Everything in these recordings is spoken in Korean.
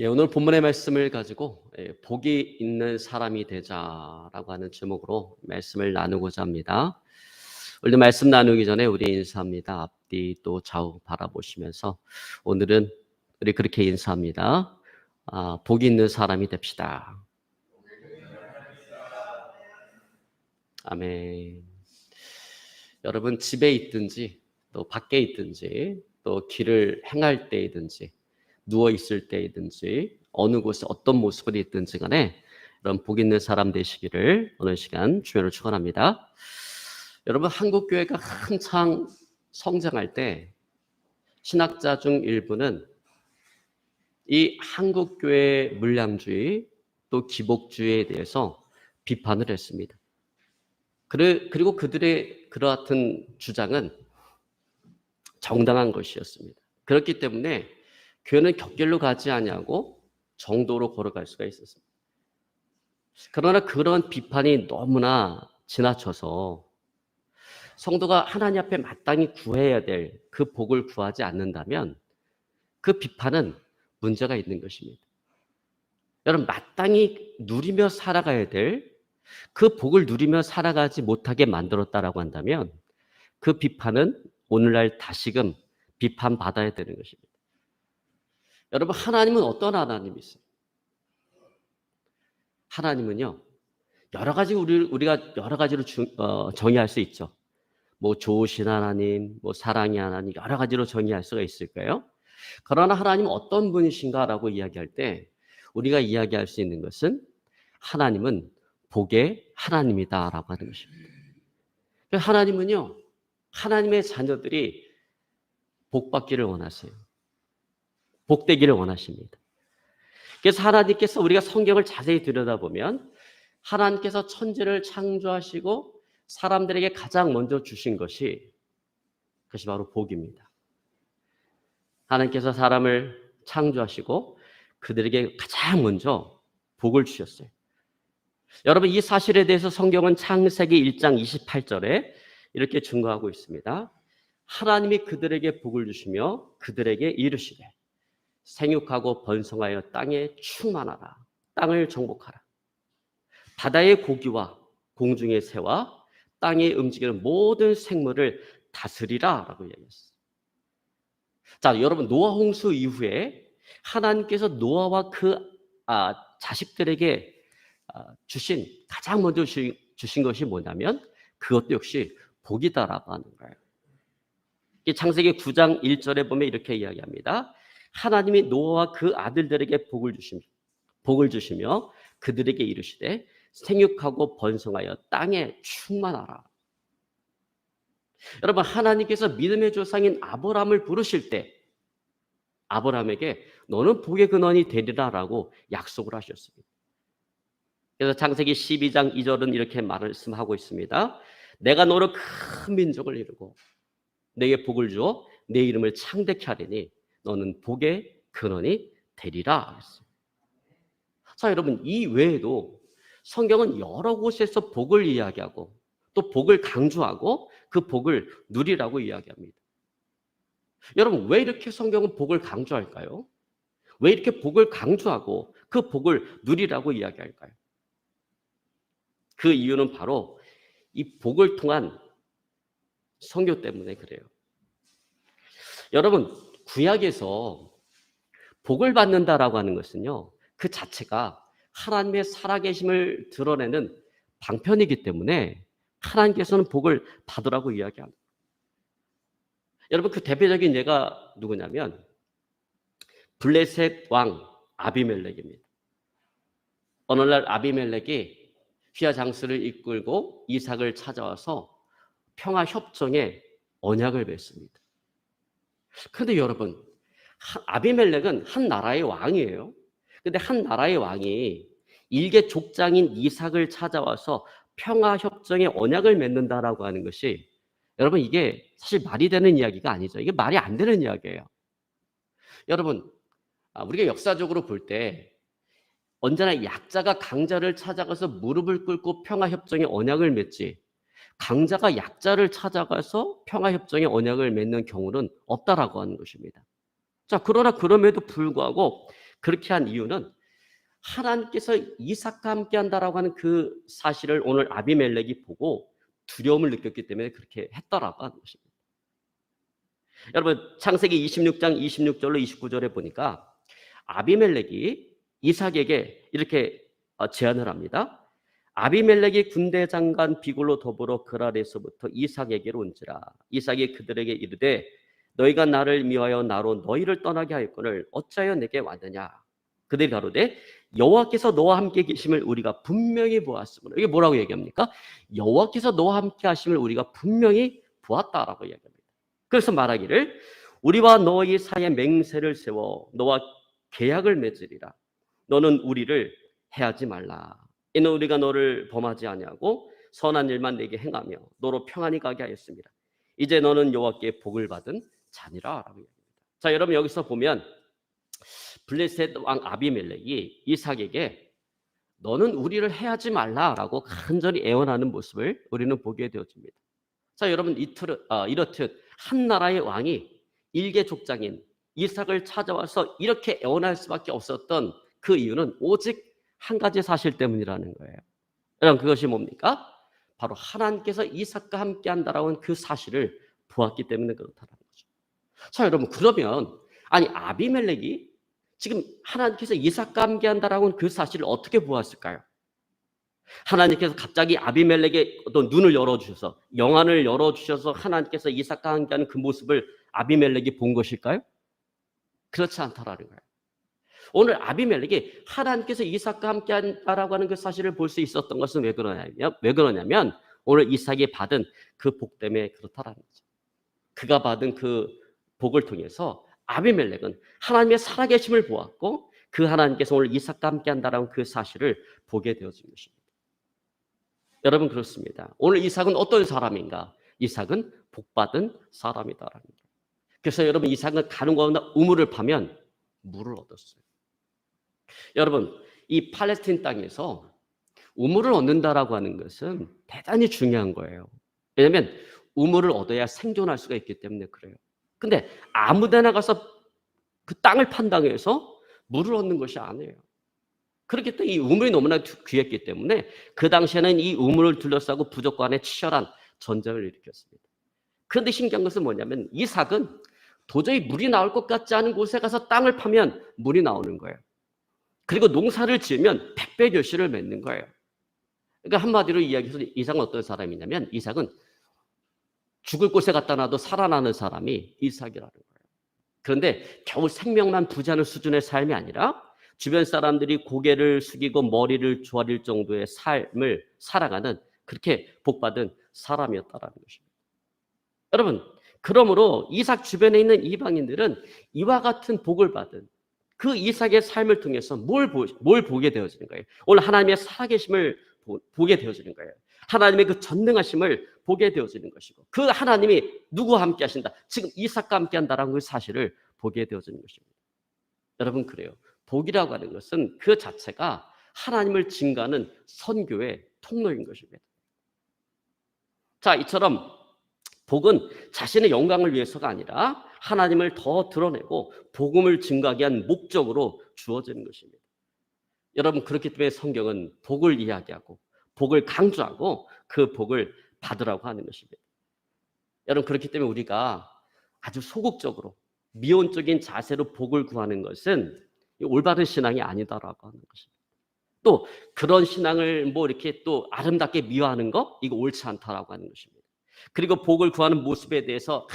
오늘 본문의 말씀을 가지고 복이 있는 사람이 되자라고 하는 제목으로 말씀을 나누고자 합니다. 오늘 말씀 나누기 전에 우리 인사합니다. 앞뒤 또 좌우 바라보시면서 오늘은 우리 그렇게 인사합니다. 복이 있는 사람이 됩시다. 아멘. 여러분 집에 있든지 또 밖에 있든지 또 길을 행할 때이든지 누워 있을 때이든지 어느 곳에 어떤 모습을 있든지 간에 이런 복 있는 사람 되시기를 오늘 시간 주여로 축원합니다. 여러분 한국 교회가 한창 성장할 때 신학자 중 일부는 이 한국 교회의 물량주의 또 기복주의에 대해서 비판을 했습니다. 그리고 그들의 그러한 주장은 정당한 것이었습니다. 그렇기 때문에 교회는 곁길로 가지 아니하고 정도로 걸어갈 수가 있었습니다. 그러나 그런 비판이 너무나 지나쳐서 성도가 하나님 앞에 마땅히 구해야 될 그 복을 구하지 않는다면 그 비판은 문제가 있는 것입니다. 여러분 마땅히 누리며 살아가야 될 그 복을 누리며 살아가지 못하게 만들었다라고 한다면 그 비판은 오늘날 다시금 비판받아야 되는 것입니다. 여러분 하나님은 어떤 하나님이세요? 하나님은요 여러 가지 우리가 여러 가지로 정의할 수 있죠. 뭐 좋으신 하나님, 뭐 사랑의 하나님 여러 가지로 정의할 수가 있을까요? 그러나 하나님은 어떤 분이신가라고 이야기할 때 우리가 이야기할 수 있는 것은 하나님은 복의 하나님이다라고 하는 것입니다. 하나님은요 하나님의 자녀들이 복받기를 원하세요. 복되기를 원하십니다. 그래서 하나님께서 우리가 성경을 자세히 들여다보면 하나님께서 천지를 창조하시고 사람들에게 가장 먼저 주신 그것이 바로 복입니다. 하나님께서 사람을 창조하시고 그들에게 가장 먼저 복을 주셨어요. 여러분 이 사실에 대해서 성경은 창세기 1장 28절에 이렇게 증거하고 있습니다. 하나님이 그들에게 복을 주시며 그들에게 이르시되 생육하고 번성하여 땅에 충만하라. 땅을 정복하라. 바다의 고기와 공중의 새와 땅에 움직이는 모든 생물을 다스리라 라고 이야기했어요. 자, 여러분 노아 홍수 이후에 하나님께서 노아와 그 자식들에게 주신 가장 먼저 주신 것이 뭐냐면 그것도 역시 복이다라고 하는 거예요. 창세기 9장 1절에 보면 이렇게 이야기합니다. 하나님이 노아와 그 아들들에게 복을 주시며 그들에게 이르시되 생육하고 번성하여 땅에 충만하라. 여러분 하나님께서 믿음의 조상인 아브라함을 부르실 때 아브라함에게 너는 복의 근원이 되리라라고 약속을 하셨습니다. 그래서 창세기 12장 2절은 이렇게 말씀하고 있습니다. 내가 너로 큰 민족을 이루고 내게 복을 주어 내 이름을 창대케 하리니 너는 복의 근원이 되리라. 자, 여러분 이 외에도 성경은 여러 곳에서 복을 이야기하고 또 복을 강조하고 그 복을 누리라고 이야기합니다. 여러분 왜 이렇게 성경은 복을 강조할까요? 왜 이렇게 복을 강조하고 그 복을 누리라고 이야기할까요? 그 이유는 바로 이 복을 통한 선교 때문에 그래요. 여러분 구약에서 복을 받는다라고 하는 것은요 그 자체가 하나님의 살아계심을 드러내는 방편이기 때문에 하나님께서는 복을 받으라고 이야기합니다. 여러분 그 대표적인 예가 누구냐면 블레셋 왕 아비멜렉입니다. 어느 날 아비멜렉이 휘하 장수를 이끌고 이삭을 찾아와서 평화 협정에 언약을 맺습니다. 그런데 여러분 아비멜렉은 한 나라의 왕이에요. 그런데 한 나라의 왕이 일개 족장인 이삭을 찾아와서 평화 협정에 언약을 맺는다라고 하는 것이 여러분 이게 사실 말이 되는 이야기가 아니죠. 이게 말이 안 되는 이야기예요. 여러분 우리가 역사적으로 볼 때 언제나 약자가 강자를 찾아가서 무릎을 꿇고 평화협정에 언약을 맺지 강자가 약자를 찾아가서 평화협정에 언약을 맺는 경우는 없다라고 하는 것입니다. 자, 그러나 그럼에도 불구하고 그렇게 한 이유는 하나님께서 이삭과 함께 한다라고 하는 그 사실을 오늘 아비멜렉이 보고 두려움을 느꼈기 때문에 그렇게 했다라고 하는 것입니다. 여러분 창세기 26장 26절로 29절에 보니까 아비멜렉이 이삭에게 이렇게 제안을 합니다. 아비멜렉이 군대 장관 비굴로 더불어 그랄에서부터 이삭에게로 온지라. 이삭이 그들에게 이르되 너희가 나를 미워하여 나로 너희를 떠나게 하였거늘 어찌하여 내게 왔느냐. 그들이 가로되 여호와께서 너와 함께 계심을 우리가 분명히 보았으므로. 이게 뭐라고 얘기합니까? 여호와께서 너와 함께 하심을 우리가 분명히 보았다라고 얘기합니다. 그래서 말하기를 우리와 너희 사이에 맹세를 세워 너와 계약을 맺으리라. 너는 우리를 해하지 말라. 이는 우리가 너를 범하지 아니하고 선한 일만 내게 행하며 너로 평안히 가게 하였습니다. 이제 너는 여호와께 복을 받은 자니라라고 얘기합니다. 자, 여러분 여기서 보면 블레셋 왕 아비멜렉이 이삭에게 너는 우리를 해하지 말라라고 간절히 애원하는 모습을 우리는 보게 되어집니다. 자, 여러분 이렇듯 한 나라의 왕이 일개 족장인 이삭을 찾아와서 이렇게 애원할 수밖에 없었던 그 이유는 오직 한 가지 사실 때문이라는 거예요. 여러분 그것이 뭡니까? 바로 하나님께서 이삭과 함께 한다라고 하는 그 사실을 보았기 때문에 그렇다는 거죠. 자, 여러분 그러면 아니 아비멜렉이 지금 하나님께서 이삭과 함께 한다라고 하는 그 사실을 어떻게 보았을까요? 하나님께서 갑자기 아비멜렉의 어떤 눈을 열어주셔서 영안을 열어주셔서 하나님께서 이삭과 함께하는 그 모습을 아비멜렉이 본 것일까요? 그렇지 않다라는 거예요. 오늘 아비멜렉이 하나님께서 이삭과 함께한다라고 하는 그 사실을 볼 수 있었던 것은 왜 그러냐면 오늘 이삭이 받은 그 복 때문에 그렇다라는 거죠. 그가 받은 그 복을 통해서 아비멜렉은 하나님의 살아계심을 보았고 그 하나님께서 오늘 이삭과 함께한다라는 그 사실을 보게 되어진 것입니다. 여러분 그렇습니다. 오늘 이삭은 어떤 사람인가? 이삭은 복받은 사람이다라는 거예요. 그래서 여러분 이삭은 가는 곳마다 우물을 파면 물을 얻었어요. 여러분 이 팔레스틴 땅에서 우물을 얻는다라고 하는 것은 대단히 중요한 거예요. 왜냐하면 우물을 얻어야 생존할 수가 있기 때문에 그래요. 근데 아무데나 가서 그 땅을 판당해서 물을 얻는 것이 아니에요. 그렇기 때문에 이 우물이 너무나 귀했기 때문에 그 당시에는 이 우물을 둘러싸고 부족 간에 치열한 전쟁을 일으켰습니다. 그런데 신기한 것은 뭐냐면 이삭은 도저히 물이 나올 것 같지 않은 곳에 가서 땅을 파면 물이 나오는 거예요. 그리고 농사를 지으면 백배 결실을 맺는 거예요. 그러니까 한마디로 이야기해서 이삭은 어떤 사람이냐면 이삭은 죽을 곳에 갖다 놔도 살아나는 사람이 이삭이라는 거예요. 그런데 겨우 생명만 부지하는 수준의 삶이 아니라 주변 사람들이 고개를 숙이고 머리를 조아릴 정도의 삶을 살아가는 그렇게 복받은 사람이었다라는 것입니다. 여러분, 그러므로 이삭 주변에 있는 이방인들은 이와 같은 복을 받은 그 이삭의 삶을 통해서 뭘 보게 되어지는 거예요? 오늘 하나님의 살아계심을 보게 되어지는 거예요. 하나님의 그 전능하심을 보게 되어지는 것이고 그 하나님이 누구와 함께 하신다? 지금 이삭과 함께 한다라는 그 사실을 보게 되어지는 것입니다. 여러분 그래요. 복이라고 하는 것은 그 자체가 하나님을 증거하는 선교의 통로인 것입니다. 자, 이처럼 복은 자신의 영광을 위해서가 아니라 하나님을 더 드러내고 복음을 증거하기 위한 목적으로 주어지는 것입니다. 여러분 그렇기 때문에 성경은 복을 이야기하고 복을 강조하고 그 복을 받으라고 하는 것입니다. 여러분 그렇기 때문에 우리가 아주 소극적으로 미온적인 자세로 복을 구하는 것은 올바른 신앙이 아니다라고 하는 것입니다. 또 그런 신앙을 뭐 이렇게 또 아름답게 미화하는 거 이거 옳지 않다라고 하는 것입니다. 그리고 복을 구하는 모습에 대해서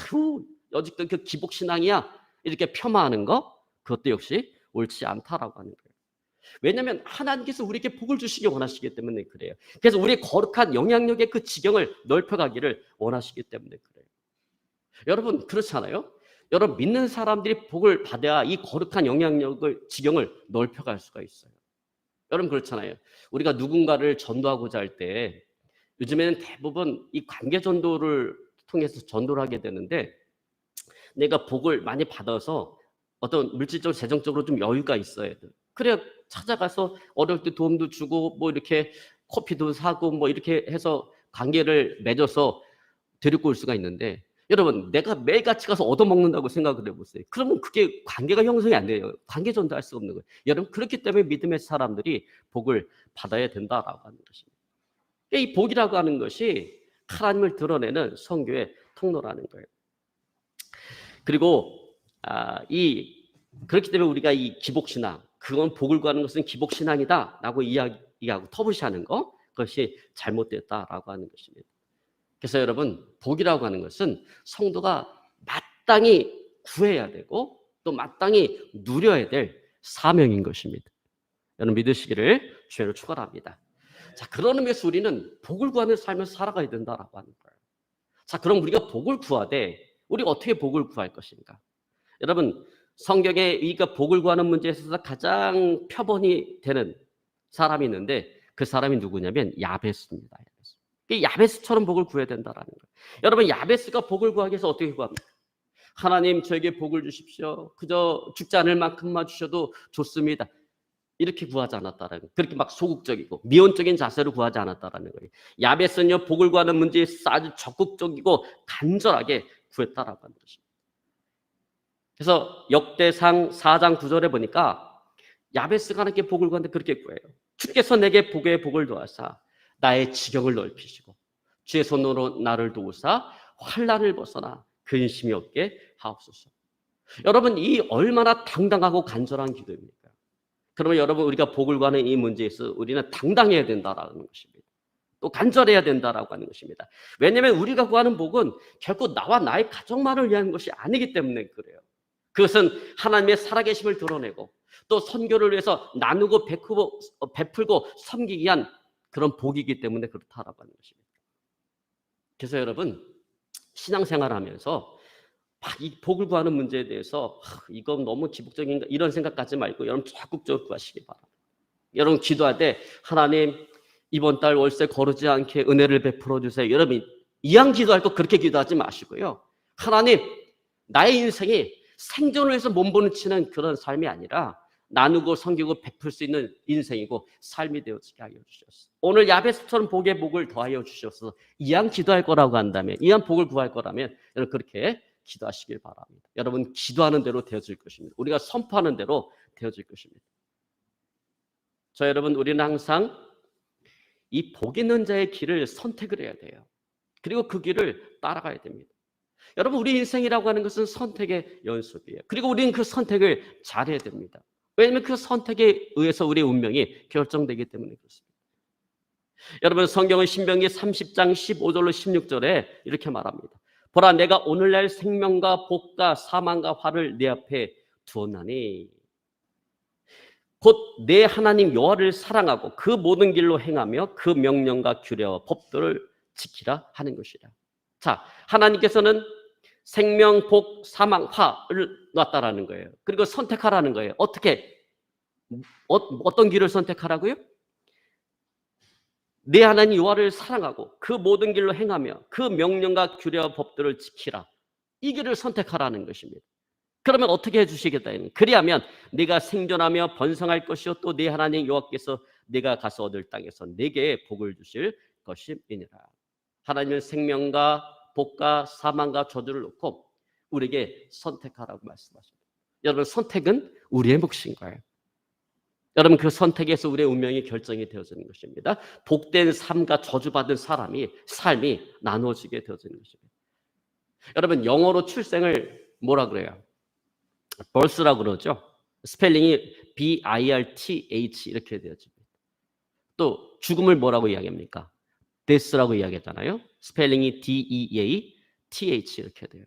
아직도 그 기복 신앙이야 이렇게 폄하하는 거 그것도 역시 옳지 않다라고 하는 거예요. 왜냐하면 하나님께서 우리에게 복을 주시기 원하시기 때문에 그래요. 그래서 우리의 거룩한 영향력의 그 지경을 넓혀가기를 원하시기 때문에 그래요. 여러분 그렇잖아요. 여러분 믿는 사람들이 복을 받아야 이 거룩한 영향력을 지경을 넓혀갈 수가 있어요. 여러분 그렇잖아요. 우리가 누군가를 전도하고자 할 때 요즘에는 대부분 이 관계 전도를 통해서 전도를 하게 되는데 내가 복을 많이 받아서 어떤 물질적으로 재정적으로 좀 여유가 있어야 돼. 그래야 찾아가서 어려울 때 도움도 주고 뭐 이렇게 커피도 사고 뭐 이렇게 해서 관계를 맺어서 데리고 올 수가 있는데 여러분, 내가 매일같이 가서 얻어먹는다고 생각을 해보세요. 그러면 그게 관계가 형성이 안 돼요. 관계 전도할 수 없는 거예요. 여러분, 그렇기 때문에 믿음의 사람들이 복을 받아야 된다라고 하는 것입니다. 이 복이라고 하는 것이 하나님을 드러내는 선교의 통로라는 거예요. 그리고 그렇기 때문에 우리가 이 기복신앙, 그건 복을 구하는 것은 기복신앙이다라고 이야기하고 터부시하는 거, 그것이 잘못됐다라고 하는 것입니다. 그래서 여러분, 복이라고 하는 것은 성도가 마땅히 구해야 되고 또 마땅히 누려야 될 사명인 것입니다. 여러분 믿으시기를 주의로 축원합니다. 자, 그런 의미에서 우리는 복을 구하는 삶을 살아가야 된다라고 하는 거예요. 자, 그럼 우리가 복을 구하되 우리가 어떻게 복을 구할 것인가? 여러분, 성경에 우리가 복을 구하는 문제에 있어서 가장 표본이 되는 사람이 있는데 그 사람이 누구냐면 야베스입니다. 야베스처럼 복을 구해야 된다라는 거예요. 여러분, 야베스가 복을 구하기 위해서 어떻게 구합니까? 하나님, 저에게 복을 주십시오. 그저 죽지 않을 만큼만 주셔도 좋습니다. 이렇게 구하지 않았다라는 거예요. 그렇게 막 소극적이고 미온적인 자세로 구하지 않았다라는 거예요. 야베스는요, 복을 구하는 문제에 아주 적극적이고 간절하게 구했다라고 하는 것입니다. 그래서 역대상 4장 9절에 보니까 야베스가 하나님께 복을 구하는데 그렇게 구해요. 주께서 내게 복의 복을 도하사 나의 지경을 넓히시고 주의 손으로 나를 도우사 환난을 벗어나 근심이 없게 하옵소서. 여러분, 이 얼마나 당당하고 간절한 기도입니까? 그러면 여러분, 우리가 복을 구하는 이 문제에서 우리는 당당해야 된다라는 것입니다. 또 간절해야 된다라고 하는 것입니다. 왜냐하면 우리가 구하는 복은 결코 나와 나의 가족만을 위한 것이 아니기 때문에 그래요. 그것은 하나님의 살아계심을 드러내고 또 선교를 위해서 나누고 베풀고 섬기기 위한 그런 복이기 때문에 그렇다라고 하는 것입니다. 그래서 여러분, 신앙생활하면서 이 복을 구하는 문제에 대해서 이건 너무 기복적인가 이런 생각 갖지 말고 여러분 적극적으로 구하시기 바랍니다. 여러분 기도할 때 하나님, 이번 달 월세 거르지 않게 은혜를 베풀어 주세요. 여러분 이왕 기도할 거 그렇게 기도하지 마시고요. 하나님, 나의 인생이 생존을 위해서 몸부림치는 그런 삶이 아니라 나누고 섬기고 베풀 수 있는 인생이고 삶이 되어지게 하여 주셨어. 오늘 야베스처럼 복의 복을 더하여 주셔서 이왕 기도할 거라고 한다면, 이왕 복을 구할 거라면 여러분 그렇게 기도하시길 바랍니다. 여러분 기도하는 대로 되어질 것입니다. 우리가 선포하는 대로 되어질 것입니다. 여러분, 우리는 항상 이 복 있는 자의 길을 선택을 해야 돼요. 그리고 그 길을 따라가야 됩니다. 여러분, 우리 인생이라고 하는 것은 선택의 연속이에요. 그리고 우리는 그 선택을 잘해야 됩니다. 왜냐하면 그 선택에 의해서 우리의 운명이 결정되기 때문에 그렇습니다. 여러분, 성경은 신명기 30장 15절로 16절에 이렇게 말합니다. 보라, 내가 오늘날 생명과 복과 사망과 화를 내 앞에 두었나니 곧 내 하나님 여호와를 사랑하고 그 모든 길로 행하며 그 명령과 규례와 법도를 지키라 하는 것이라. 자, 하나님께서는 생명, 복, 사망, 화를 놨다라는 거예요. 그리고 선택하라는 거예요. 어떻게? 어떤 길을 선택하라고요? 내 하나님 여호와를 사랑하고 그 모든 길로 행하며 그 명령과 규례와 법들을 지키라. 이 길을 선택하라는 것입니다. 그러면 어떻게 해주시겠다? 그리하면 네가 생존하며 번성할 것이요 또 네 하나님 여호와께서 네가 가서 얻을 땅에서 네게 복을 주실 것임이니라. 하나님은 생명과 복과 사망과 저주를 놓고 우리에게 선택하라고 말씀하십니다. 여러분, 선택은 우리의 몫인 거예요. 여러분, 그 선택에서 우리의 운명이 결정이 되어지는 것입니다. 복된 삶과 저주받은 삶이 나누어지게 되어지는 것입니다. 여러분, 영어로 출생을 뭐라 그래요? birth라고 그러죠. 스펠링이 birth 이렇게 되어집니다. 또 죽음을 뭐라고 이야기합니까? death라고 이야기하잖아요. 스펠링이 death 이렇게 돼요.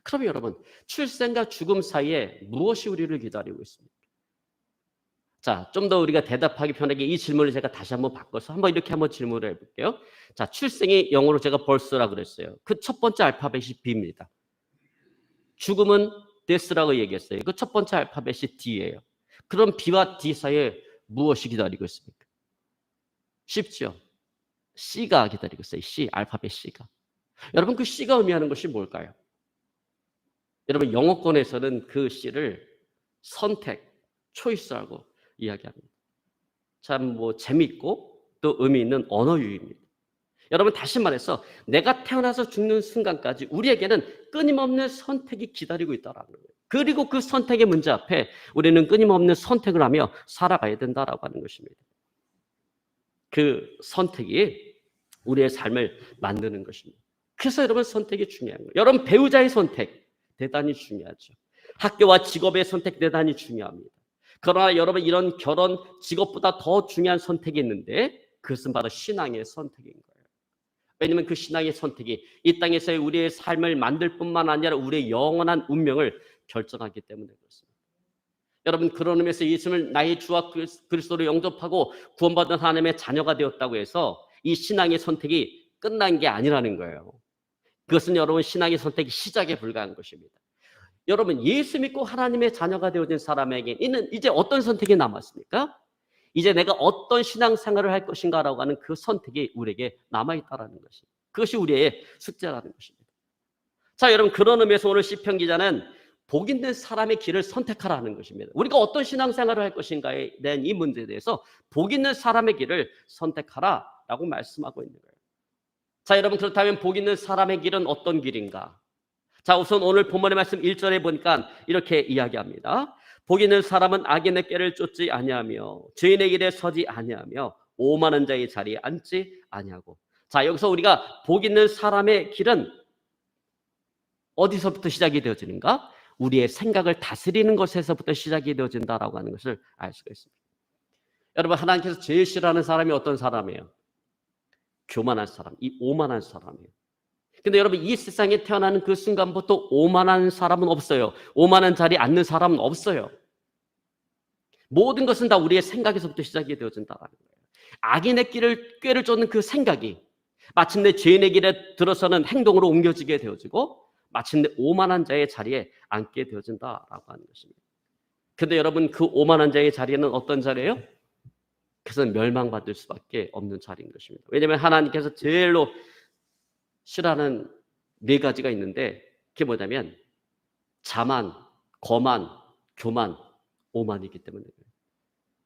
그럼 여러분, 출생과 죽음 사이에 무엇이 우리를 기다리고 있습니까? 자, 좀 더 우리가 대답하기 편하게 이 질문을 제가 다시 한번 바꿔서 이렇게 한번 질문을 해볼게요. 자, 출생이 영어로 제가 birth라고 그랬어요. 그 첫 번째 알파벳이 B입니다. 죽음은 death라고 얘기했어요. 그 첫 번째 알파벳이 D예요. 그럼 B와 D 사이에 무엇이 기다리고 있습니까? 쉽죠? C가 기다리고 있어요. C, 알파벳 C가. 여러분, 그 C가 의미하는 것이 뭘까요? 여러분, 영어권에서는 그 C를 선택, 초이스라고 이야기합니다. 참 재밌고 또 의미 있는 언어 유희입니다. 여러분 다시 말해서 내가 태어나서 죽는 순간까지 우리에게는 끊임없는 선택이 기다리고 있다라는 거예요. 그리고 그 선택의 문제 앞에 우리는 끊임없는 선택을 하며 살아가야 된다라고 하는 것입니다. 그 선택이 우리의 삶을 만드는 것입니다. 그래서 여러분 선택이 중요한 거예요. 여러분 배우자의 선택 대단히 중요하죠. 학교와 직업의 선택 대단히 중요합니다. 그러나 여러분 이런 결혼, 직업보다 더 중요한 선택이 있는데 그것은 바로 신앙의 선택인 거예요. 왜냐하면 그 신앙의 선택이 이 땅에서의 우리의 삶을 만들 뿐만 아니라 우리의 영원한 운명을 결정하기 때문에 그렇습니다. 여러분 그런 의미에서 예수님을 나의 주와 그리스도로 영접하고 구원받은 하나님의 자녀가 되었다고 해서 이 신앙의 선택이 끝난 게 아니라는 거예요. 그것은 여러분 신앙의 선택이 시작에 불과한 것입니다. 여러분 예수 믿고 하나님의 자녀가 되어진 사람에게는 이제 어떤 선택이 남았습니까? 이제 내가 어떤 신앙생활을 할 것인가라고 하는 그 선택이 우리에게 남아있다는 것이 그것이 우리의 숙제라는 것입니다. 자 여러분 그런 의미에서 오늘 시편 기자는 복 있는 사람의 길을 선택하라는 것입니다. 우리가 어떤 신앙생활을 할 것인가에 대한 이 문제에 대해서 복 있는 사람의 길을 선택하라라고 말씀하고 있는 거예요. 자 여러분 그렇다면 복 있는 사람의 길은 어떤 길인가? 자 우선 오늘 본문의 말씀 1절에 보니까 이렇게 이야기합니다. 복 있는 사람은 악인의 꾀를 쫓지 아니하며 죄인의 길에 서지 아니하며 오만한 자의 자리에 앉지 아니하고. 자 여기서 우리가 복 있는 사람의 길은 어디서부터 시작이 되어지는가? 우리의 생각을 다스리는 것에서부터 시작이 되어진다라고 하는 것을 알 수가 있습니다. 여러분 하나님께서 제일 싫어하는 사람이 어떤 사람이에요? 교만한 사람, 이 오만한 사람이에요. 근데 여러분 이 세상에 태어나는 그 순간부터 오만한 사람은 없어요. 오만한 자리에 앉는 사람은 없어요. 모든 것은 다 우리의 생각에서부터 시작이 되어진다는 거예요. 악인의 꾀를 쫓는 그 생각이 마침내 죄인의 길에 들어서는 행동으로 옮겨지게 되어지고 마침내 오만한 자의 자리에 앉게 되어진다라고 하는 것입니다. 근데 여러분 그 오만한 자의 자리는 어떤 자리예요? 그것은 멸망받을 수밖에 없는 자리인 것입니다. 왜냐하면 하나님께서 제일로 싫어하는 네 가지가 있는데 그게 뭐냐면 자만, 거만, 교만, 오만이기 때문에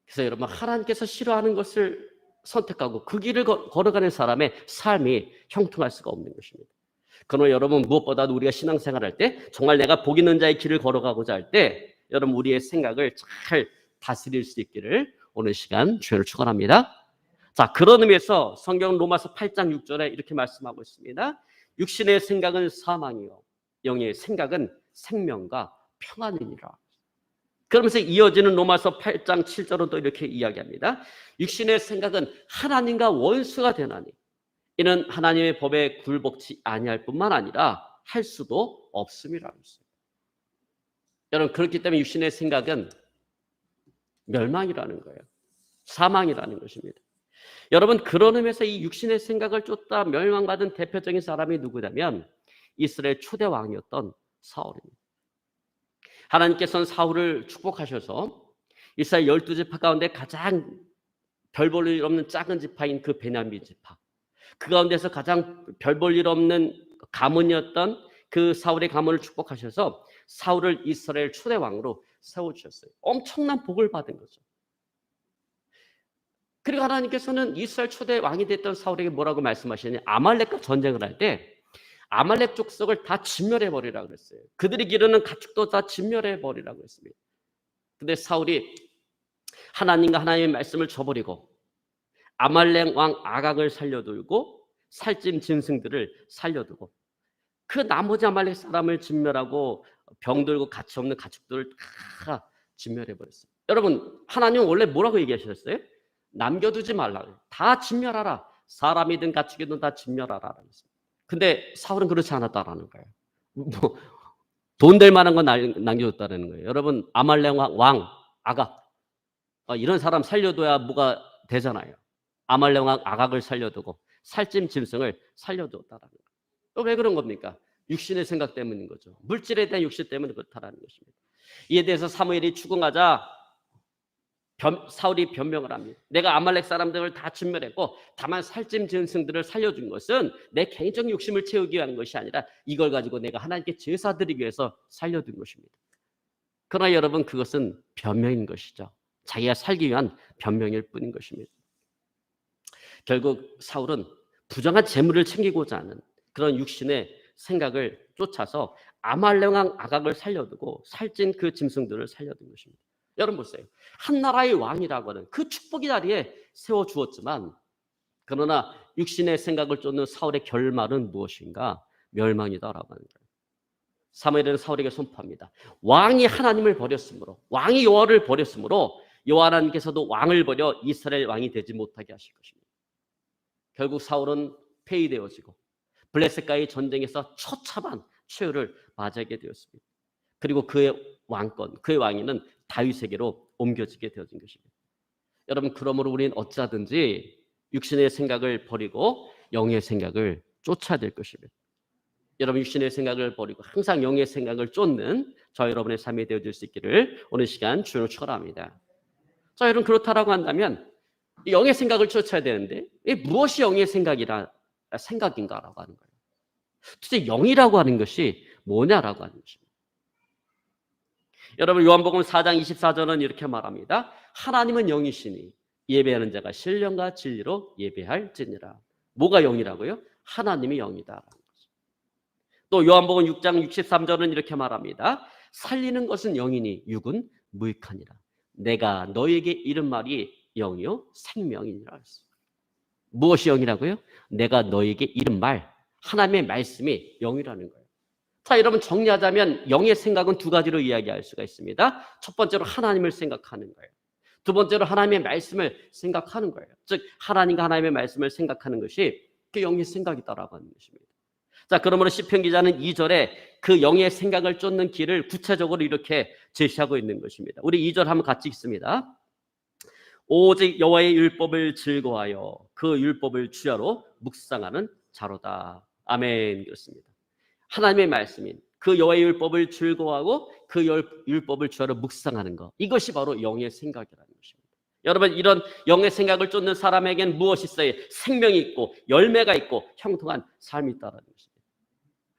그래서 여러분 하나님께서 싫어하는 것을 선택하고 그 길을 걸어가는 사람의 삶이 형통할 수가 없는 것입니다. 그러나 여러분 무엇보다도 우리가 신앙생활할 때 정말 내가 복 있는 자의 길을 걸어가고자 할 때 여러분 우리의 생각을 잘 다스릴 수 있기를 오늘 시간 주여를 축원합니다. 자 그런 의미에서 성경 로마서 8장 6절에 이렇게 말씀하고 있습니다. 육신의 생각은 사망이요 영의 생각은 생명과 평안이니라. 그러면서 이어지는 로마서 8장 7절은 또 이렇게 이야기합니다. 육신의 생각은 하나님과 원수가 되나니 이는 하나님의 법에 굴복치 아니할 뿐만 아니라 할 수도 없음이라고 했어요. 여러분 그렇기 때문에 육신의 생각은 멸망이라는 거예요. 사망이라는 것입니다. 여러분 그런 의미에서 이 육신의 생각을 쫓다 멸망받은 대표적인 사람이 누구냐면 이스라엘 초대 왕이었던 사울입니다. 하나님께서는 사울을 축복하셔서 이스라엘 12지파 가운데 가장 별 볼 일 없는 작은 지파인 그 베냐민 지파 그 가운데서 가장 별 볼 일 없는 가문이었던 그 사울의 가문을 축복하셔서 사울을 이스라엘 초대 왕으로 세워주셨어요. 엄청난 복을 받은 거죠. 그리고 하나님께서는 이스라엘 초대 왕이 됐던 사울에게 뭐라고 말씀하시느냐 아말렉과 전쟁을 할 때 아말렉 족속을 다 진멸해버리라고 그랬어요. 그들이 기르는 가축도 다 진멸해버리라고 했습니다. 근데 사울이 하나님과 하나님의 말씀을 저버리고 아말렉 왕 아각을 살려두고 살찐 짐승들을 살려두고 그 나머지 아말렉 사람을 진멸하고 병들고 가치 없는 가축들을 다 진멸해버렸어요. 여러분 하나님은 원래 뭐라고 얘기하셨어요? 남겨두지 말라. 다 진멸하라. 사람이든 가축이든 다 진멸하라. 근데 사울은 그렇지 않았다라는 거예요. 뭐 돈 될 만한 건 남겨줬다는 거예요. 여러분 아말렉 왕 아각 이런 사람 살려둬야 뭐가 되잖아요. 아말렉 왕 아각을 살려두고 살찜 짐승을 살려두었다라는 거예요. 왜 그런 겁니까? 육신의 생각 때문인 거죠. 물질에 대한 욕심 때문에 그렇다라는 것입니다. 이에 대해서 사무엘이 추궁하자 사울이 변명을 합니다. 내가 아말렉 사람들을 다 진멸했고 다만 살찜 짐승들을 살려준 것은 내 개인적인 욕심을 채우기 위한 것이 아니라 이걸 가지고 내가 하나님께 제사 드리기 위해서 살려둔 것입니다. 그러나 여러분 그것은 변명인 것이죠. 자기가 살기 위한 변명일 뿐인 것입니다. 결국 사울은 부정한 재물을 챙기고자 하는 그런 육신의 생각을 쫓아서 아말렉왕 아각을 살려두고 살찐 그 짐승들을 살려둔 것입니다. 여러분 보세요. 한 나라의 왕이라고 하는 그 축복의 자리에 세워주었지만 그러나 육신의 생각을 쫓는 사울의 결말은 무엇인가? 멸망이다라고 하는 거예요. 사무엘은 사울에게 선포합니다. 왕이 하나님을 버렸으므로, 왕이 여호와를 버렸으므로 여호와 하나님께서도 왕을 버려 이스라엘 왕이 되지 못하게 하실 것입니다. 결국 사울은 폐위되어지고 블레셋과의 전쟁에서 처참한 최후를 맞이하게 되었습니다. 그리고 그의 왕권, 그의 왕위는 다윗에게로 옮겨지게 되어진 것입니다. 여러분, 그러므로 우리는 어찌하든지 육신의 생각을 버리고 영의 생각을 쫓아야 될 것입니다. 여러분, 육신의 생각을 버리고 항상 영의 생각을 쫓는 저 여러분의 삶이 되어질 수 있기를 오늘 시간 주로 축원합니다. 자, 여러분, 그렇다라고 한다면 영의 생각을 쫓아야 되는데 무엇이 영의 생각인가라고 하는 거예요. 도대체 영이라고 하는 것이 뭐냐라고 하는 것입니다. 여러분, 요한복음 4장 24절은 이렇게 말합니다. 하나님은 영이시니 예배하는 자가 신령과 진리로 예배할지니라. 뭐가 영이라고요? 하나님이 영이다. 또 요한복음 6장 63절은 이렇게 말합니다. 살리는 것은 영이니 육은 무익하니라. 내가 너에게 이른 말이 영이요 생명이니라. 무엇이 영이라고요? 내가 너에게 이른 말, 하나님의 말씀이 영이라는 거예요. 자, 여러분, 정리하자면 영의 생각은 두 가지로 이야기할 수가 있습니다. 첫 번째로 하나님을 생각하는 거예요. 두 번째로 하나님의 말씀을 생각하는 거예요. 즉 하나님과 하나님의 말씀을 생각하는 것이 그 영의 생각이다라고 하는 것입니다. 자, 그러므로 시편 기자는 2절에 그 영의 생각을 쫓는 길을 구체적으로 이렇게 제시하고 있는 것입니다. 우리 2절 한번 같이 읽습니다. 오직 여호와의 율법을 즐거워하여 그 율법을 주야로 묵상하는 자로다. 아멘. 그렇습니다. 하나님의 말씀인 그 여호와의 율법을 즐거워하고 그 율법을 주야로 묵상하는 것, 이것이 바로 영의 생각이라는 것입니다. 여러분, 이런 영의 생각을 쫓는 사람에겐 무엇이 있어요? 생명이 있고 열매가 있고 형통한 삶이 있다는 것입니다.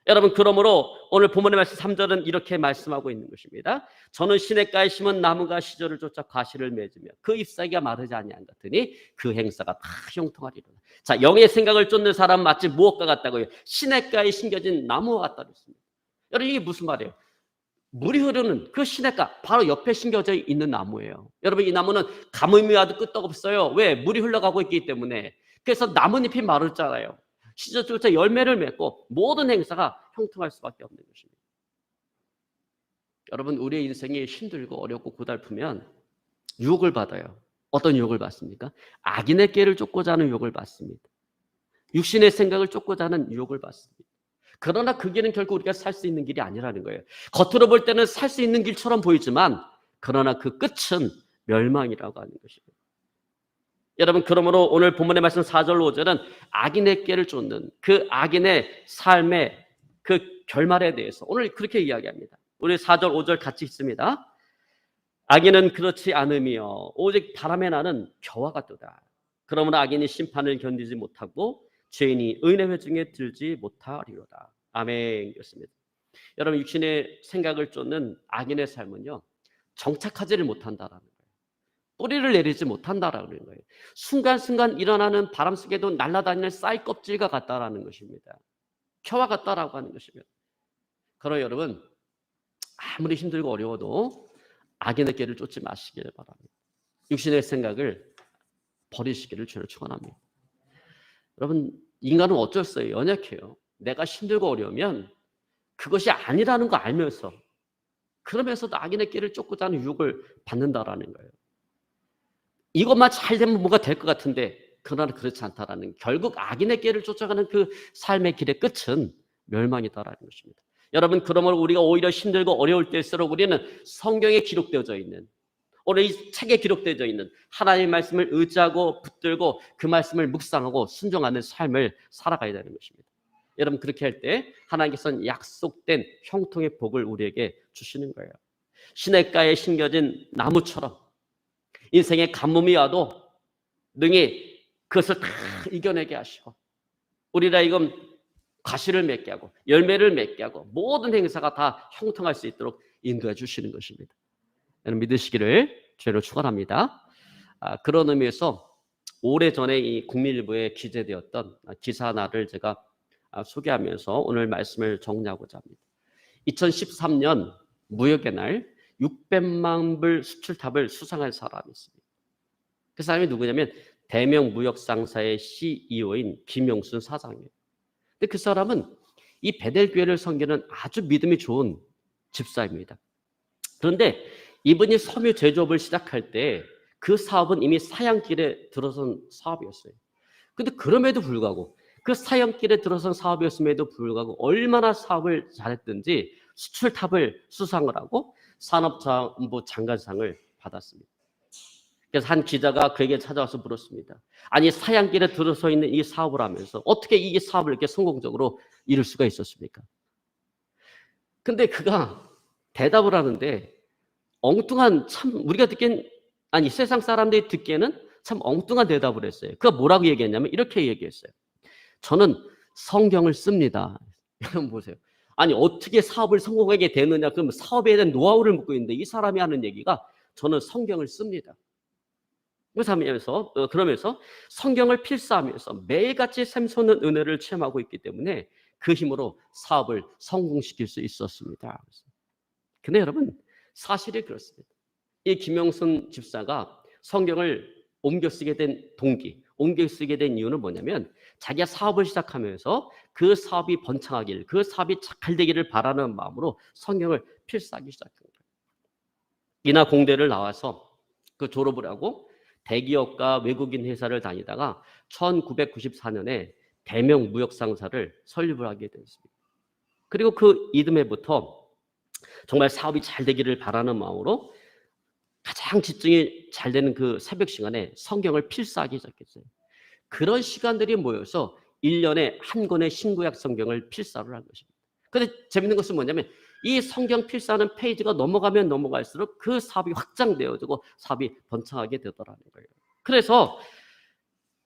여러분, 그러므로 오늘 본문의 말씀 3절은 이렇게 말씀하고 있는 것입니다. 저는 시냇가에 심은 나무가 시절을 쫓아 과실을 맺으며 그 잎사귀가 마르지 아니한 같으니 그 행사가 다 형통하리로다. 자, 영의 생각을 쫓는 사람 마치 무엇과 같다고요? 시냇가에 심겨진 나무와 같다고 했습니다. 여러분, 이게 무슨 말이에요? 물이 흐르는 그 시냇가 바로 옆에 심겨져 있는 나무예요. 여러분, 이 나무는 가뭄이 와도 끄떡없어요. 왜? 물이 흘러가고 있기 때문에. 그래서 나뭇잎이 마르잖아요. 시절조차 열매를 맺고 모든 행사가 형통할 수밖에 없는 것입니다. 여러분, 우리의 인생이 힘들고 어렵고 고달프면 유혹을 받아요. 어떤 유혹을 받습니까? 악인의 꾀를 쫓고자 하는 유혹을 받습니다. 육신의 생각을 쫓고자 하는 유혹을 받습니다. 그러나 그 길은 결국 우리가 살 수 있는 길이 아니라는 거예요. 겉으로 볼 때는 살 수 있는 길처럼 보이지만 그러나 그 끝은 멸망이라고 하는 것입니다. 여러분, 그러므로 오늘 본문의 말씀 4절 5절은 악인의 꾀를 쫓는 그 악인의 삶의 그 결말에 대해서 오늘 그렇게 이야기합니다. 우리 4절 5절 같이 읽습니다. 악인은 그렇지 않으며 오직 바람에 나는 겨와 같도다. 그러므로 악인이 심판을 견디지 못하고 죄인이 의인의 회중에 들지 못하리로다. 아멘. 그렇습니다. 여러분, 육신의 생각을 쫓는 악인의 삶은요, 정착하지를 못한다라는 거예요. 뿌리를 내리지 못한다라는 거예요. 순간순간 일어나는 바람 속에도 날아다니는 쌀 껍질과 같다라는 것입니다. 겨와 같다라고 하는 것입니다. 그러나 여러분, 아무리 힘들고 어려워도 악인의 꾀를 쫓지 마시길 바랍니다. 육신의 생각을 버리시기를 주를 축원합니다. 여러분, 인간은 어쩔 수 없어요. 연약해요. 내가 힘들고 어려우면 그것이 아니라는 거 알면서 그러면서도 악인의 꾀를 쫓고자 하는 유혹을 받는다라는 거예요. 이것만 잘 되면 뭐가 될 것 같은데 그러나 그렇지 않다라는, 결국 악인의 꾀를 쫓아가는 그 삶의 길의 끝은 멸망이다라는 것입니다. 여러분, 그러므로 우리가 오히려 힘들고 어려울 때일수록 우리는 성경에 기록되어져 있는, 오늘 이 책에 기록되어져 있는 하나님의 말씀을 의지하고 붙들고 그 말씀을 묵상하고 순종하는 삶을 살아가야 되는 것입니다. 여러분, 그렇게 할 때 하나님께서는 약속된 형통의 복을 우리에게 주시는 거예요. 시냇가에 심겨진 나무처럼 인생의 가뭄이 와도 능히 그것을 다 이겨내게 하시고 우리라 이건 과실을 맺게 하고 열매를 맺게 하고 모든 행사가 다 형통할 수 있도록 인도해 주시는 것입니다. 여러분, 믿으시기를 죄로 축원합니다. 그런 의미에서 오래전에 이 국민일보에 기재되었던 기사 하나를 제가 소개하면서 오늘 말씀을 정리하고자 합니다. 2013년 무역의 날 600만 불 수출탑을 수상한 사람이 있습니다. 그 사람이 누구냐면 대명 무역상사의 CEO인 김용순 사장이에요. 근데 그 사람은 이 베델교회를 섬기는 아주 믿음이 좋은 집사입니다. 그런데 이분이 섬유 제조업을 시작할 때 그 사업은 이미 사양길에 들어선 사업이었어요. 근데 그럼에도 불구하고 그 사양길에 들어선 사업이었음에도 불구하고 얼마나 사업을 잘했든지 수출탑을 수상을 하고 산업정보 장관상을 받았습니다. 그래서 한 기자가 그에게 찾아와서 물었습니다. 아니 사양길에 들어서 있는 이 사업을 하면서 어떻게 이 사업을 이렇게 성공적으로 이룰 수가 있었습니까? 근데 그가 대답을 하는데 엉뚱한 참 우리가 듣기엔 아니 세상 사람들이 듣기에는 참 엉뚱한 대답을 했어요. 그가 뭐라고 얘기했냐면 이렇게 얘기했어요. 저는 성경을 씁니다. 여러분 보세요. 아니 어떻게 사업을 성공하게 되느냐 그럼 사업에 대한 노하우를 묻고 있는데 이 사람이 하는 얘기가 저는 성경을 씁니다. 그러면서 성경을 필사하면서 매일같이 샘솟는 은혜를 체험하고 있기 때문에 그 힘으로 사업을 성공시킬 수 있었습니다. 근데 여러분 사실이 그렇습니다. 이 김영순 집사가 성경을 옮겨 쓰게 된 동기, 옮겨 쓰게 된 이유는 뭐냐면 자기가 사업을 시작하면서 그 사업이 번창하길, 그 사업이 잘 되기를 바라는 마음으로 성경을 필사하기 시작한 거예요. 이나 공대를 나와서 그 졸업을 하고 대기업과 외국인 회사를 다니다가 1994년에 대명 무역상사를 설립을 하게 되었습니다. 그리고 그 이듬해부터 정말 사업이 잘 되기를 바라는 마음으로 가장 집중이 잘 되는 그 새벽 시간에 성경을 필사하기 시작했어요. 그런 시간들이 모여서 1년에 한 권의 신구약 성경을 필사를 한 것입니다. 그런데 재밌는 것은 뭐냐면 이 성경 필사하는 페이지가 넘어가면 넘어갈수록 그 사업이 확장되어지고 사업이 번창하게 되더라는 거예요. 그래서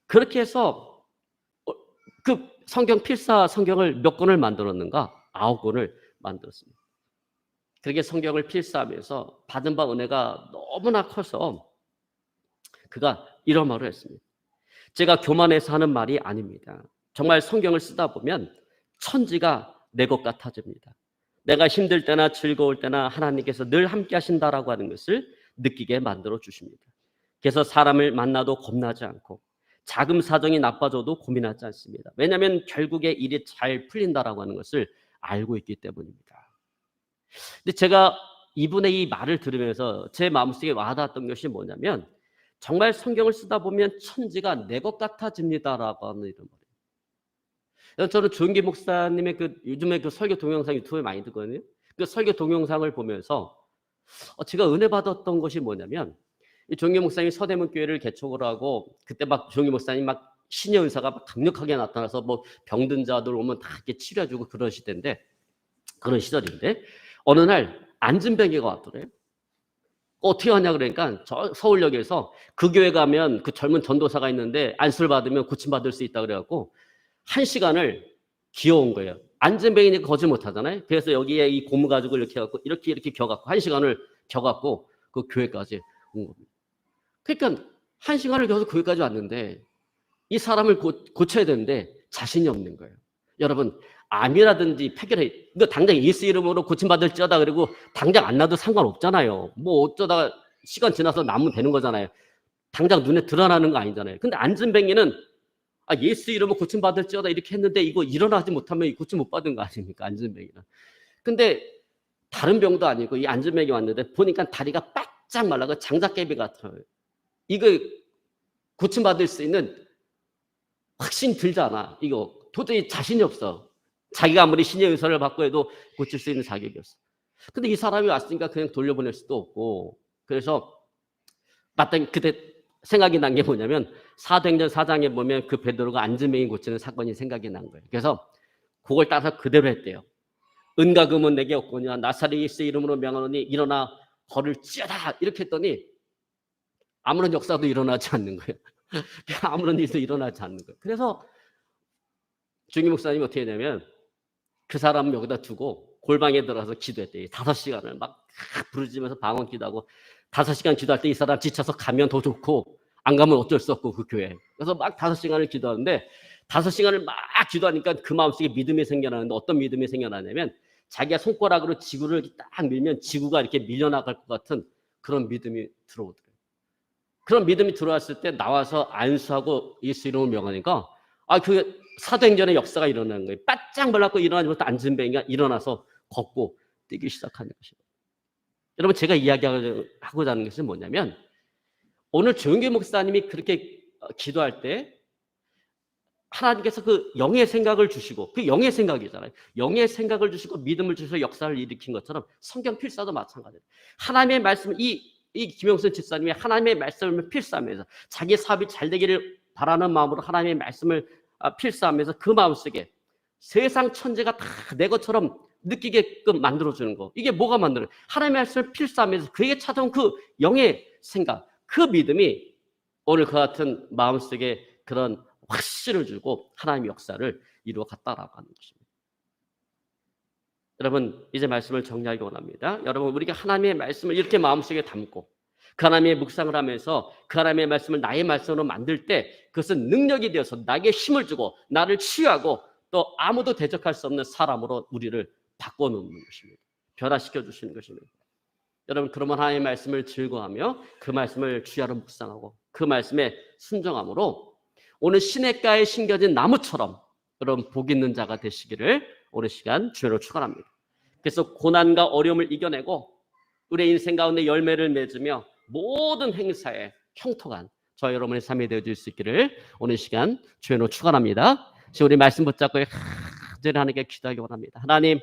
그렇게 해서 그 성경 필사 성경을 몇 권을 만들었는가? 9권을 만들었습니다. 그렇게 성경을 필사하면서 받은 바 은혜가 너무나 커서 그가 이런 말을 했습니다. 제가 교만해서 하는 말이 아닙니다. 정말 성경을 쓰다 보면 천지가 내 것 같아집니다. 내가 힘들 때나 즐거울 때나 하나님께서 늘 함께 하신다라고 하는 것을 느끼게 만들어 주십니다. 그래서 사람을 만나도 겁나지 않고 자금 사정이 나빠져도 고민하지 않습니다. 왜냐하면 결국에 일이 잘 풀린다라고 하는 것을 알고 있기 때문입니다. 근데 제가 이분의 이 말을 들으면서 제 마음속에 와닿았던 것이 뭐냐면 정말 성경을 쓰다 보면 천지가 내 것 같아집니다라고 하는 이런 말이에요. 저는 조은기 목사님의 요즘에 설교 동영상 유튜브에 많이 듣거든요. 그 설교 동영상을 보면서 제가 은혜 받았던 것이 뭐냐면 이 조은기 목사님이 서대문 교회를 개척을 하고 그때 막 조은기 목사님 막 신의 은사가 막 강력하게 나타나서 뭐 병든 자들 오면 다 이렇게 치료해주고 그런 시대인데 그런 시절인데 어느 날 안진뱅이가 왔더래요. 어떻게 하냐 그러니까 저 서울역에서 그 교회 가면 그 젊은 전도사가 있는데 안수를 받으면 고침받을 수 있다 그래갖고 1시간을 기어온 거예요. 안진뱅이니까 거짓 못하잖아요. 그래서 여기에 이 고무 가지고 이렇게 해갖고 이렇게 겨갖고 1시간을 겨갖고 그 교회까지 온 겁니다. 그러니까 1시간을 겨서 교회까지 왔는데 이 사람을 고쳐야 되는데 자신이 없는 거예요. 여러분 암이라든지 폐결해 이거 당장 예수 이름으로 고침받을지어다 그리고 당장 안 나도 상관없잖아요. 뭐 어쩌다가 시간 지나서 나면 되는 거잖아요. 당장 눈에 드러나는 거 아니잖아요. 근데 안진뱅이는 예수 이름으로 고침받을지어다 이렇게 했는데 이거 일어나지 못하면 고침 못 받은 거 아닙니까? 안진뱅이는. 근데 다른 병도 아니고 이 안진뱅이 왔는데 보니까 다리가 바짝 말라서 장작개비 같아요. 이거 고침받을 수 있는 확신 들잖아. 이거 도저히 자신이 없어. 자기가 아무리 신의 은사를 받고 해도 고칠 수 있는 자격이 없어. 근데 이 사람이 왔으니까 그냥 돌려보낼 수도 없고 그래서 마땅히 그때 생각이 난 게 뭐냐면 사도행전 4장에 보면 그 베드로가 안진뱅이 고치는 사건이 생각이 난 거예요. 그래서 그걸 따라서 그대로 했대요. 은과 금은 내게 없거니와 나사렛 예수의 이름으로 명하노니 일어나 걸을지어다 이렇게 했더니 아무런 역사도 일어나지 않는 거예요. 아무런 일도 일어나지 않는 거예요. 그래서 중기 목사님이 어떻게 했냐면 그 사람 여기다 두고 골방에 들어가서 기도했대요. 5시간을 막 부르짖으면서 방언 기도하고 5시간 기도할 때 이 사람 지쳐서 가면 더 좋고 안 가면 어쩔 수 없고 그 교회. 그래서 막 5시간을 기도하는데 5시간을 막 기도하니까 그 마음속에 믿음이 생겨나는데 어떤 믿음이 생겨나냐면 자기가 손가락으로 지구를 딱 밀면 지구가 이렇게 밀려나갈 것 같은 그런 믿음이 들어오더래요. 그런 믿음이 들어왔을 때 나와서 안수하고 예수 이름을 명하니까 그 사도행전의 역사가 일어나는 거예요. 바짝 말랐고 일어나지 못한 앉은 뱅이가 일어나서 걷고 뛰기 시작하는 것이에요. 여러분 제가 이야기하고자 하는 것은 뭐냐면 오늘 조영규 목사님이 그렇게 기도할 때 하나님께서 그 영의 생각을 주시고 그 영의 생각이잖아요. 영의 생각을 주시고 믿음을 주셔서 역사를 일으킨 것처럼 성경 필사도 마찬가지예요. 하나님의 말씀을 이 김영선 집사님이 하나님의 말씀을 필사하면서 자기 사업이 잘 되기를 바라는 마음으로 하나님의 말씀을 필사하면서 그 마음속에 세상 천재가 다 내 것처럼 느끼게끔 만들어주는 거. 이게 뭐가 만드는 거예요? 하나님의 말씀을 필사하면서 그에게 찾아온 그 영의 생각, 그 믿음이 오늘 그 같은 마음속에 그런 확신을 주고 하나님의 역사를 이루어 갔다라고 하는 것입니다. 여러분 이제 말씀을 정리하기 원합니다. 여러분 우리가 하나님의 말씀을 이렇게 마음속에 담고 그 하나님의 묵상을 하면서 그 하나님의 말씀을 나의 말씀으로 만들 때 그것은 능력이 되어서 나에게 힘을 주고 나를 치유하고 또 아무도 대적할 수 없는 사람으로 우리를 바꿔놓는 것입니다. 변화시켜 주시는 것입니다. 여러분 그러면 하나님의 말씀을 즐거워하며 그 말씀을 주야로 묵상하고 그 말씀에 순종함으로 오늘 시냇가에 심겨진 나무처럼 여러분 복 있는 자가 되시기를 오늘 시간 주여로 축원합니다. 그래서 고난과 어려움을 이겨내고 우리의 인생 가운데 열매를 맺으며 모든 행사에 형통한 저 여러분의 삶이 되어질 수 있기를 오늘 시간 주여로 축원합니다. 지금 우리 말씀 붙잡고 간절히 하나님께 기도하기 원합니다. 하나님